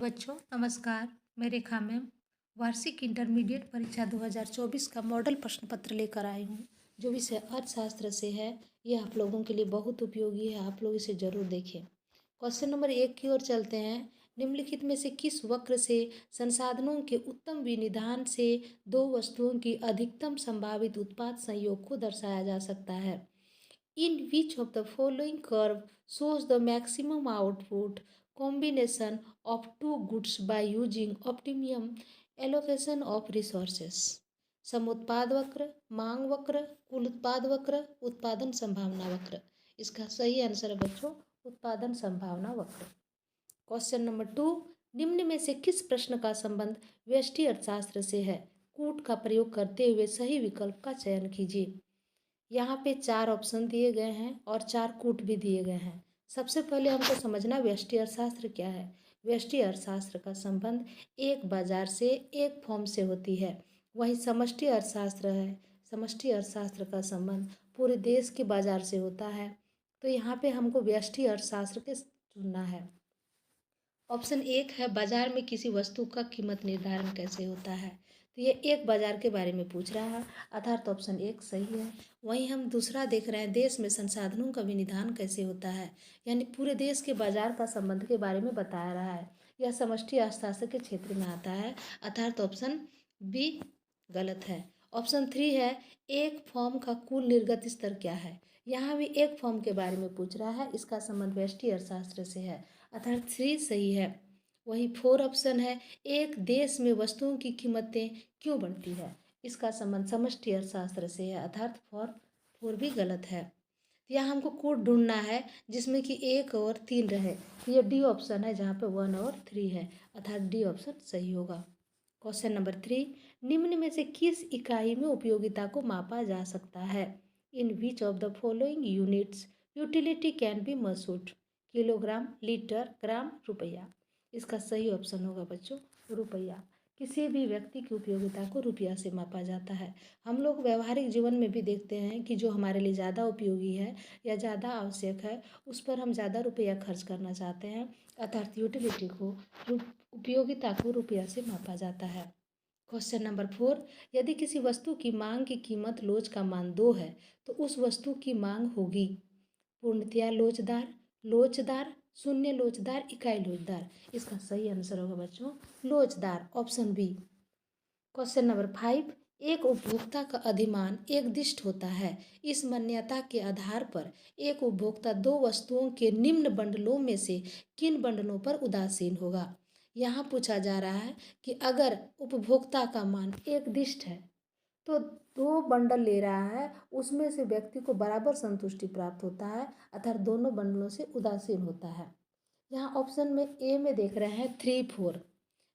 बच्चों नमस्कार। मैं रेखा मैम वार्षिक इंटरमीडिएट परीक्षा 2024 का मॉडल प्रश्न पत्र लेकर आई हूँ जो विषय अर्थशास्त्र से है। यह आप लोगों के लिए बहुत उपयोगी है, आप लोग इसे जरूर देखें। क्वेश्चन नंबर 1 की ओर चलते हैं। निम्नलिखित में से किस वक्र से संसाधनों के उत्तम विनिधान से दो वस्तुओं की अधिकतम संभावित उत्पाद संयोग को दर्शाया जा सकता है? In which of the following curve shows the maximum output combination of two goods by using optimum allocation of resources? समुत्पाद वक्र, मांग वक्र, कुल उत्पाद वक्र, उत्पादन संभावना वक्र। इसका सही आंसर है बच्चों उत्पादन संभावना वक्र। क्वेश्चन नंबर 2, निम्न में से किस प्रश्न का संबंध व्यष्टि अर्थशास्त्र से है? कूट का प्रयोग करते हुए सही विकल्प का चयन कीजिए। यहाँ पे 4 ऑप्शन दिए गए हैं और 4 कूट भी दिए गए हैं। सबसे पहले हमको समझना व्यष्टि अर्थशास्त्र क्या है। व्यष्टि अर्थशास्त्र का संबंध एक बाजार से एक फॉर्म से होती है। वही समष्टि अर्थशास्त्र है, समष्टि अर्थशास्त्र का संबंध पूरे देश के बाजार से होता है। तो यहाँ पे हमको व्यष्टि अर्थशास्त्र के चुनना है। ऑप्शन 1 है बाजार में किसी वस्तु का कीमत निर्धारण कैसे होता है। तो ये एक बाजार के बारे में पूछ रहा है, अर्थात ऑप्शन 1 सही है। वहीं हम दूसरा देख रहे हैं देश में संसाधनों का विनिधान कैसे होता है, यानी पूरे देश के बाजार का संबंध के बारे में बता रहा है। यह समष्टि अर्थशास्त्र के क्षेत्र में आता है, अर्थात ऑप्शन बी गलत है। ऑप्शन 3 है एक फॉर्म का कुल निर्गत स्तर क्या है। यहाँ भी एक फॉर्म के बारे में पूछ रहा है, इसका संबंध व्यष्टि अर्थशास्त्र से है, अर्थात 3 सही है। वही 4 ऑप्शन है एक देश में वस्तुओं की कीमतें क्यों बढ़ती है। इसका संबंध समष्टि अर्थशास्त्र से है, अर्थात 4 भी गलत है। यहाँ हमको कोड ढूंढना है जिसमें कि 1 और 3 रहे। ये डी ऑप्शन है जहाँ पे 1 और 3 है, अर्थात डी ऑप्शन सही होगा। क्वेश्चन नंबर 3, निम्न में से किस इकाई में उपयोगिता को मापा जा सकता है? In which of the following units utility can be measured? Kilogram, litre, gram, रुपया। इसका सही ऑप्शन होगा बच्चों रुपया। किसी भी व्यक्ति की उपयोगिता को रुपया से मापा जाता है। हम लोग व्यवहारिक जीवन में भी देखते हैं कि जो हमारे लिए ज़्यादा उपयोगी है या ज़्यादा आवश्यक है उस पर हम ज़्यादा रुपया खर्च करना चाहते हैं, अर्थात यूटिलिटी को, उपयोगिता को रुपया से मापा जाता है। क्वेश्चन नंबर 4, यदि किसी वस्तु की मांग की कीमत लोच का मान 2 है तो उस वस्तु की मांग होगी पूर्णतया लोचदार, लोचदार, शून्य लोचदार, इकाई लोचदार। इसका सही आंसर होगा बच्चों लोचदार, ऑप्शन बी। क्वेश्चन नंबर 5, एक उपभोक्ता का अधिमान एकदिष्ट होता है। इस मान्यता के आधार पर एक उपभोक्ता दो वस्तुओं के निम्न बंडलों में से किन बंडलों पर उदासीन होगा? यहाँ पूछा जा रहा है कि अगर उपभोक्ता का मान एकदिष्ट है तो 2 बंडल ले रहा है, उसमें से व्यक्ति को बराबर संतुष्टि प्राप्त होता है, अर्थात दोनों बंडलों से उदासीन होता है। यहाँ ऑप्शन में ए में देख रहे हैं 3, 4,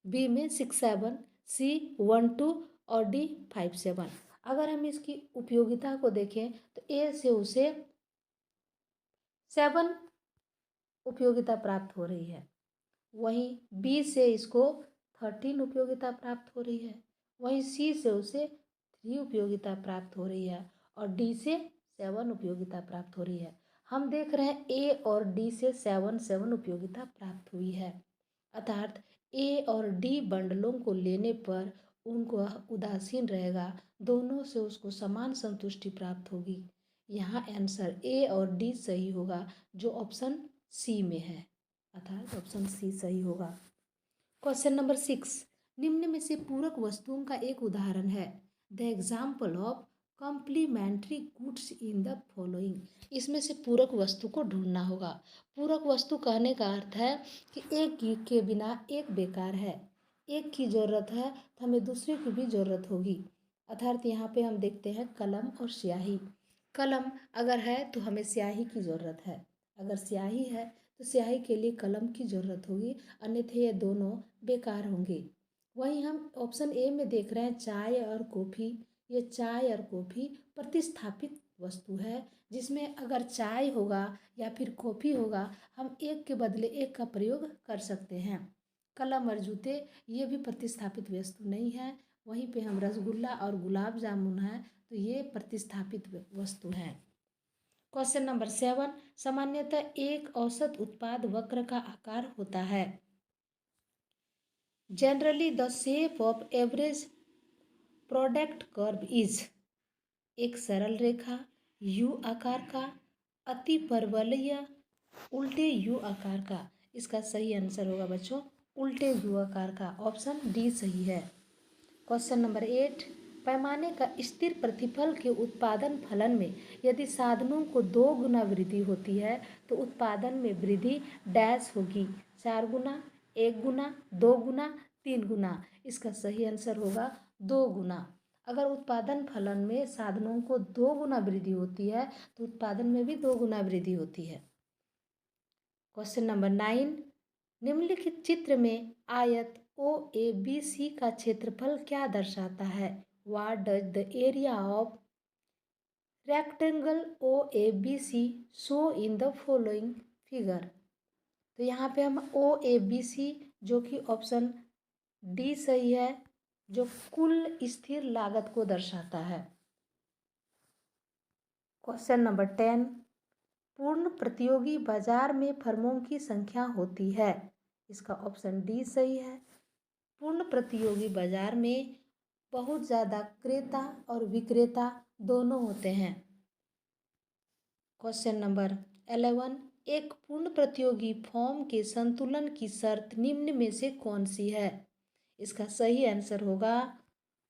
बी में 6, 7, सी 1, 2 और डी 5, 7। अगर हम इसकी उपयोगिता को देखें तो ए से उसे 7 उपयोगिता प्राप्त हो रही है, वहीं बी से इसको 13 उपयोगिता प्राप्त हो रही है, वहीं सी से उसे 3 उपयोगिता प्राप्त हो रही है और डी से 7 उपयोगिता प्राप्त हो रही है। हम देख रहे हैं ए और डी से 7 उपयोगिता प्राप्त हुई है, अर्थात ए और डी बंडलों को लेने पर उनको उदासीन रहेगा, दोनों से उसको समान संतुष्टि प्राप्त होगी। यहाँ आंसर ए और डी सही होगा जो ऑप्शन सी में है, अर्थात ऑप्शन सी सही होगा। क्वेश्चन नंबर 6, निम्न में से पूरक वस्तुओं का एक उदाहरण है। The example of complementary goods in the following. इसमें से पूरक वस्तु को ढूंढना होगा। पूरक वस्तु कहने का अर्थ है कि एक के बिना एक बेकार है, एक की ज़रूरत है तो हमें दूसरे की भी ज़रूरत होगी, अर्थात यहाँ पे हम देखते हैं कलम और स्याही। कलम अगर है तो हमें स्याही की ज़रूरत है, अगर स्याही है तो स्याही के लिए कलम की ज़रूरत होगी, अन्यथा ये दोनों बेकार होंगे। वहीं हम ऑप्शन ए में देख रहे हैं चाय और कॉफ़ी। ये चाय और कॉफ़ी प्रतिस्थापित वस्तु है जिसमें अगर चाय होगा या फिर कॉफ़ी होगा हम एक के बदले एक का प्रयोग कर सकते हैं। कलम और जूते ये भी प्रतिस्थापित वस्तु नहीं है। वहीं पे हम रसगुल्ला और गुलाब जामुन है तो ये प्रतिस्थापित वस्तु है। क्वेश्चन नंबर 7, सामान्यतः एक औसत उत्पाद वक्र का आकार होता है। Generally the shape of average product curve is, एक सरल रेखा, यू आकार का, अति परवलय, उल्टे यू आकार का। इसका सही आंसर होगा बच्चों उल्टे यू आकार का, ऑप्शन डी सही है। क्वेश्चन नंबर 8, पैमाने का स्थिर प्रतिफल के उत्पादन फलन में यदि साधनों को 2 गुना वृद्धि होती है तो उत्पादन में वृद्धि डैश होगी, 4 गुना, 1 गुना, 2 गुना, 3 गुना। इसका सही आंसर होगा 2 गुना। अगर उत्पादन फलन में साधनों को 2 गुना वृद्धि होती है तो उत्पादन में भी 2 गुना वृद्धि होती है। क्वेश्चन नंबर 9, निम्नलिखित चित्र में आयत OABC का क्षेत्रफल क्या दर्शाता है? What does the area of rectangle OABC show in the following figure? तो यहाँ पे हम OABC जो कि ऑप्शन डी सही है, जो कुल स्थिर लागत को दर्शाता है। क्वेश्चन नंबर 10, पूर्ण प्रतियोगी बाजार में फर्मों की संख्या होती है। इसका ऑप्शन डी सही है। पूर्ण प्रतियोगी बाजार में बहुत ज़्यादा क्रेता और विक्रेता दोनों होते हैं। क्वेश्चन नंबर 11, एक पूर्ण प्रतियोगी फर्म के संतुलन की शर्त निम्न में से कौन सी है? इसका सही आंसर होगा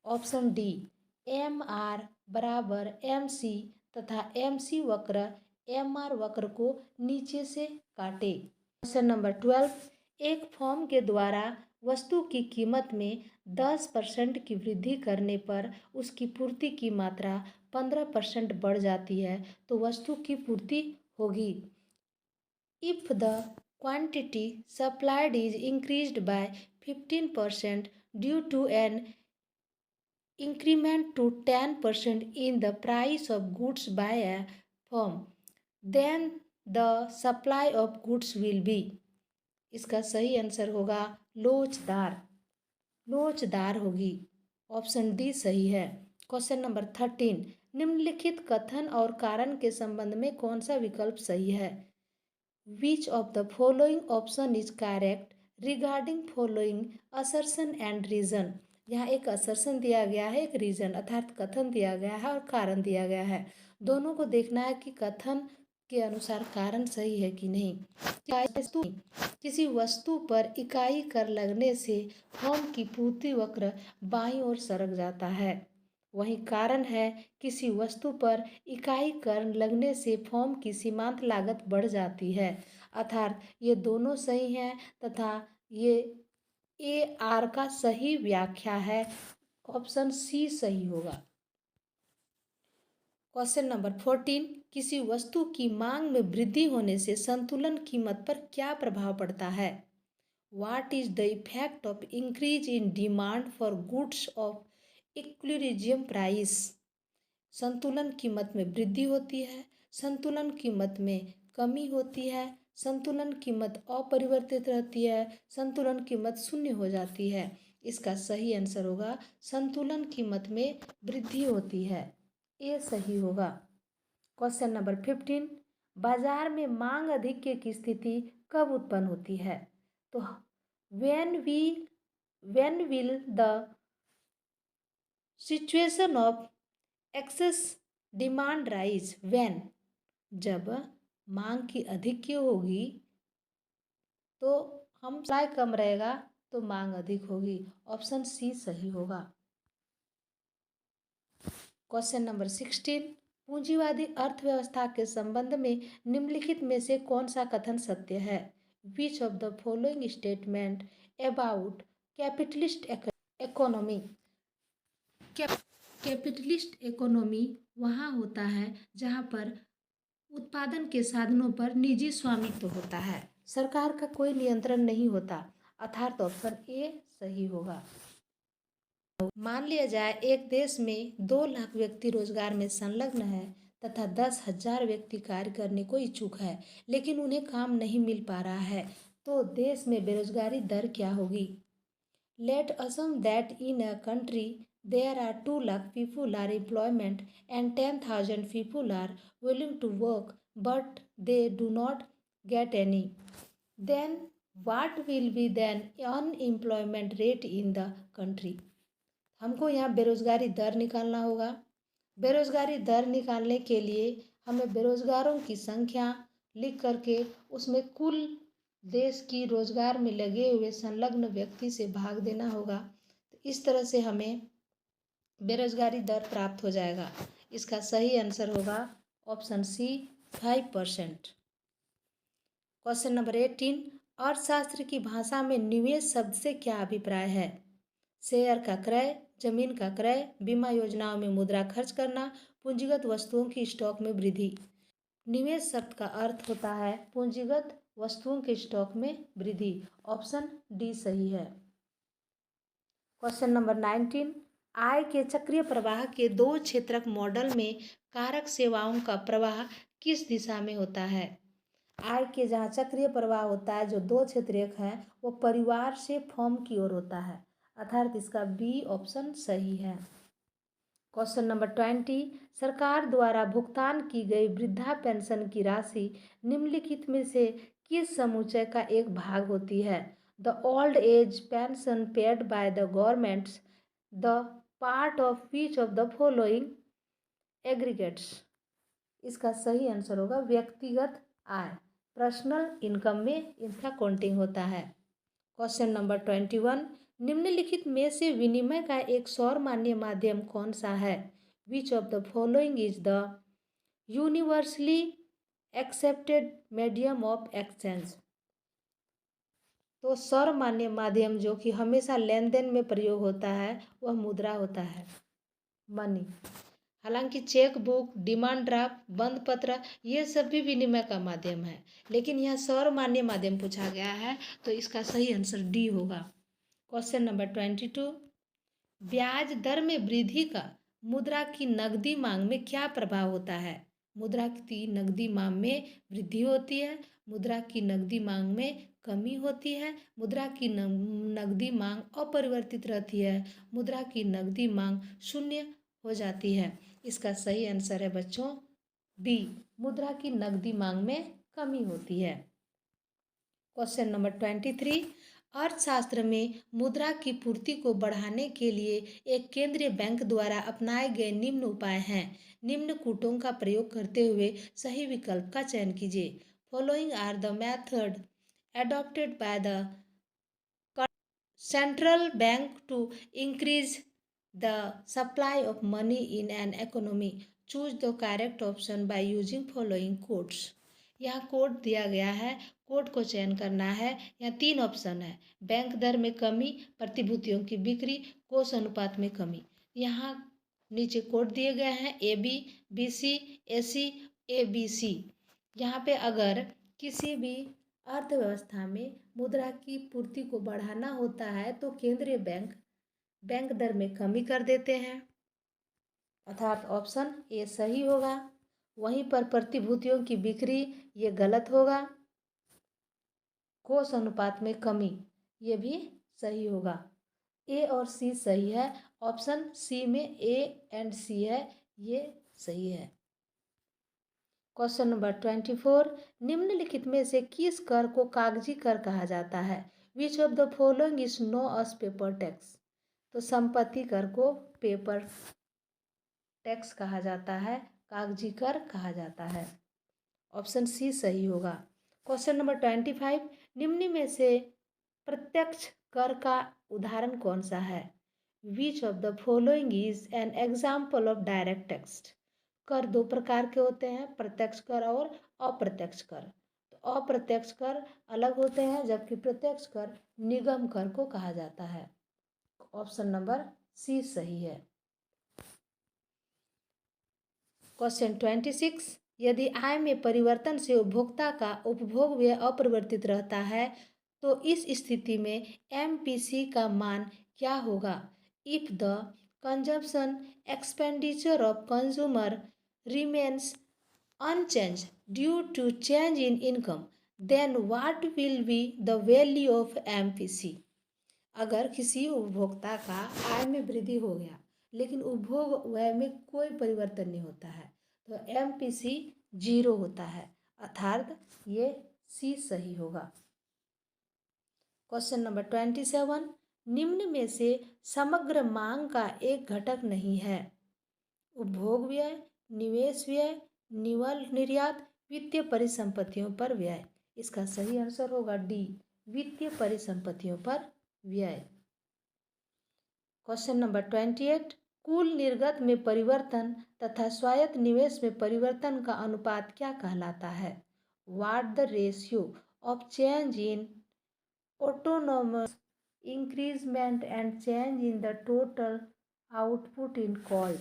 ऑप्शन डी, MR बराबर MC तथा MC वक्र MR वक्र को नीचे से काटे। क्वेश्चन नंबर 12, एक फर्म के द्वारा वस्तु की कीमत में 10% की वृद्धि करने पर उसकी पूर्ति की मात्रा 15% बढ़ जाती है तो वस्तु की पूर्ति होगी। If the quantity supplied is increased by 15% due to an increment to 10% in the price of goods by a firm, then the supply of goods will be। इसका सही आंसर होगा लोचदार, लोचदार होगी, ऑप्शन डी सही है। क्वेश्चन नंबर 13, निम्नलिखित कथन और कारण के संबंध में कौन सा विकल्प सही है? Which of the following option is correct regarding following assertion and reason? यहाँ एक असर्शन दिया गया है, एक रीजन अर्थात कथन दिया गया है और कारण दिया गया है। दोनों को देखना है कि कथन के अनुसार कारण सही है कि नहीं। किसी वस्तु पर इकाई कर लगने से फर्म की पूर्ति वक्र बाईं ओर सरक जाता है, वहीं कारण है किसी वस्तु पर इकाई कर लगने से फर्म की सीमांत लागत बढ़ जाती है। अर्थात ये दोनों सही हैं तथा ये AR का सही व्याख्या है, ऑप्शन सी सही होगा। क्वेश्चन नंबर 14, किसी वस्तु की मांग में वृद्धि होने से संतुलन कीमत पर क्या प्रभाव पड़ता है? What is the effect of increase in demand for goods of equilibrium price? संतुलन कीमत में वृद्धि होती है, संतुलन कीमत में कमी होती है, संतुलन कीमत अपरिवर्तित रहती है, संतुलन कीमत शून्य हो जाती है। इसका सही आंसर होगा संतुलन कीमत में वृद्धि होती है, ये सही होगा। क्वेश्चन नंबर 15, बाजार में मांग अधिक की स्थिति कब उत्पन्न होती है? तो when will the situation of excess demand rise? when, जब मांग की अधिक होगी तो हम सप्लाई कम रहेगा तो मांग अधिक होगी, ऑप्शन सी सही होगा। क्वेश्चन नंबर 16, पूंजीवादी अर्थव्यवस्था के संबंध में निम्नलिखित में से कौन सा कथन सत्य है? Which of the following statement about capitalist economy? Capitalist economy वहाँ होता है जहाँ पर उत्पादन के साधनों पर निजी स्वामित्व होता है, सरकार का कोई नियंत्रण नहीं होता, अर्थात ऑप्शन ए सही होगा। मान लिया जाए एक देश में 2 लाख व्यक्ति रोजगार में संलग्न है तथा 10,000 व्यक्ति कार्य करने को इच्छुक है, लेकिन उन्हें काम नहीं मिल पा रहा है, तो देश में बेरोजगारी दर क्या होगी? Let assume that in a country there are 2 lakh people are employment and 10,000 people are willing to work but they do not get any. Then what will be then unemployment rate in the country. हमको यहाँ बेरोजगारी दर निकालना होगा। बेरोजगारी दर निकालने के लिए हमें बेरोजगारों की संख्या लिख करके उसमें कुल देश की रोजगार में लगे हुए संलग्न व्यक्ति से भाग देना होगा। तो इस तरह से हमें बेरोजगारी दर प्राप्त हो जाएगा। इसका सही आंसर होगा ऑप्शन सी 5%। क्वेश्चन नंबर 18, अर्थशास्त्र की भाषा में निवेश शब्द से क्या अभिप्राय है। शेयर का क्रय, जमीन का क्रय, बीमा योजनाओं में मुद्रा खर्च करना, पूंजीगत वस्तुओं की स्टॉक में वृद्धि। निवेश शब्द का अर्थ होता है पूंजीगत वस्तुओं के स्टॉक में वृद्धि। ऑप्शन डी सही है। क्वेश्चन नंबर 19, आय के चक्रीय प्रवाह के दो क्षेत्रक मॉडल में कारक सेवाओं का प्रवाह किस दिशा में होता है। आय के जहाँ चक्रीय प्रवाह होता है जो दो क्षेत्रक है वो परिवार से फर्म की ओर होता है, अर्थात इसका बी ऑप्शन सही है। क्वेश्चन नंबर 20, सरकार द्वारा भुगतान की गई वृद्धा पेंशन की राशि निम्नलिखित में से किस समुच्चय का एक भाग होती है। The old age pension paid by the governments, the part of which of the following aggregates. इसका सही आंसर होगा व्यक्तिगत आय, पर्सनल इनकम में इसका काउंटिंग होता है। क्वेश्चन नंबर 21, निम्नलिखित में से विनिमय का एक सौर मान्य माध्यम कौन सा है। Which of the following is the universally accepted medium of exchange. तो सौर मान्य माध्यम जो कि हमेशा लेन देन में प्रयोग होता है वह मुद्रा होता है, मनी। हालांकि चेक बुक, डिमांड ड्राफ्ट, बंद पत्र ये सब भी विनिमय का माध्यम है, लेकिन यह सौर मान्य माध्यम पूछा गया है तो इसका सही आंसर डी होगा। क्वेश्चन नंबर 22, ब्याज दर में वृद्धि का मुद्रा की नकदी मांग में क्या प्रभाव होता है। मुद्रा की नकदी मांग में वृद्धि होती है, मुद्रा की नकदी मांग में कमी होती है, मुद्रा की नकदी मांग अपरिवर्तित रहती है, मुद्रा की नकदी मांग शून्य हो जाती है। इसका सही आंसर है बच्चों बी, मुद्रा की नकदी मांग में कमी होती है। क्वेश्चन नंबर 23, अर्थशास्त्र में मुद्रा की पूर्ति को बढ़ाने के लिए एक केंद्रीय बैंक द्वारा अपनाए गए निम्न उपाय हैं। निम्न कूटों का प्रयोग करते हुए सही विकल्प का चयन कीजिए। Following are the method adopted by the central bank to increase the supply of money in an economy. Choose the correct option by using following codes. यहाँ कोड दिया गया है, कोड को चयन करना है। यहाँ तीन ऑप्शन है, बैंक दर में कमी, प्रतिभूतियों की बिक्री, कोष अनुपात में कमी। यहाँ नीचे कोड दिए गए हैं A B, B C, A C, A B C. यहाँ पे अगर किसी भी अर्थव्यवस्था में मुद्रा की पूर्ति को बढ़ाना होता है तो केंद्रीय बैंक बैंक दर में कमी कर देते हैं, अर्थात ऑप्शन ए सही होगा। वहीं पर प्रतिभूतियों की बिक्री ये गलत होगा। कोष अनुपात में कमी ये भी सही होगा। ए और सी सही है, ऑप्शन सी में ए एंड सी है, ये सही है। क्वेश्चन नंबर 24, निम्नलिखित में से किस कर को कागजी कर कहा जाता है। Which of the following is know us paper tax. तो संपत्ति कर को पेपर टैक्स कहा जाता है, कागजी कर कहा जाता है। ऑप्शन सी सही होगा। क्वेश्चन नंबर 25, निम्न में से प्रत्यक्ष कर का उदाहरण कौन सा है। Which of the following is an example of direct tax. कर दो प्रकार के होते हैं, प्रत्यक्ष कर और अप्रत्यक्ष कर। तो अप्रत्यक्ष कर अलग होते हैं जबकि प्रत्यक्ष कर निगम कर को कहा जाता है। ऑप्शन नंबर सी सही है। क्वेश्चन 26, यदि आय में परिवर्तन से उपभोक्ता का उपभोग व्यय अपरिवर्तित रहता है तो इस स्थिति में एमपीसी का मान क्या होगा। If the consumption expenditure of consumer remains unchanged due to change in income, then what will be the value of MPC? अगर किसी उपभोक्ता का आय में वृद्धि हो गया लेकिन उपभोग व्यय में कोई परिवर्तन नहीं होता है तो MPC 0 होता है, अर्थात ये सी सही होगा। क्वेश्चन नंबर 27, निम्न में से समग्र मांग का एक घटक नहीं है। उपभोग व्यय, निवेश व्यय, निवल निर्यात, वित्तीय परिसंपत्तियों पर व्यय। इसका सही आंसर होगा डी, वित्तीय परिसंपत्तियों पर व्यय। क्वेश्चन नंबर 28, कुल निर्गत में परिवर्तन तथा स्वायत्त निवेश में परिवर्तन का अनुपात क्या कहलाता है? What the ratio of change in autonomous increment and change in the total output in called?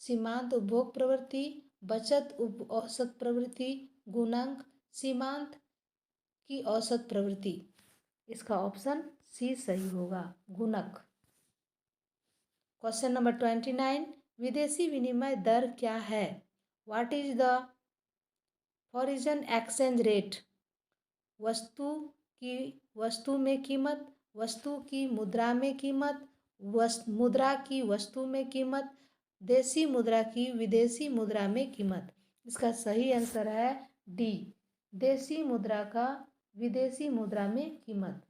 सीमांत उपभोग प्रवृत्ति, बचत औसत प्रवृत्ति, गुणांक, सीमांत की औसत प्रवृत्ति। इसका ऑप्शन सी सही होगा, गुणक। क्वेश्चन नंबर 29, विदेशी विनिमय दर क्या है? What is the foreign exchange rate? वस्तु में कीमत, वस्तु की मुद्रा में कीमत, मुद्रा की वस्तु में कीमत, देसी मुद्रा की विदेशी मुद्रा में कीमत। इसका सही आंसर है डी, देसी मुद्रा का विदेशी मुद्रा में कीमत।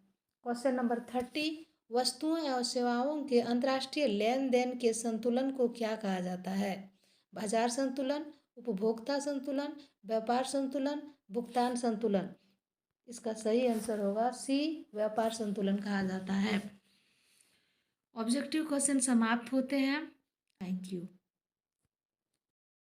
क्वेश्चन नंबर 30, वस्तुओं एवं सेवाओं के अंतर्राष्ट्रीय लेन देन के संतुलन को क्या कहा जाता है? बाजार संतुलन, उपभोक्ता संतुलन, व्यापार संतुलन, भुगतान संतुलन। इसका सही आंसर होगा सी, व्यापार संतुलन कहा जाता है। ऑब्जेक्टिव क्वेश्चन समाप्त होते हैं। Thank you.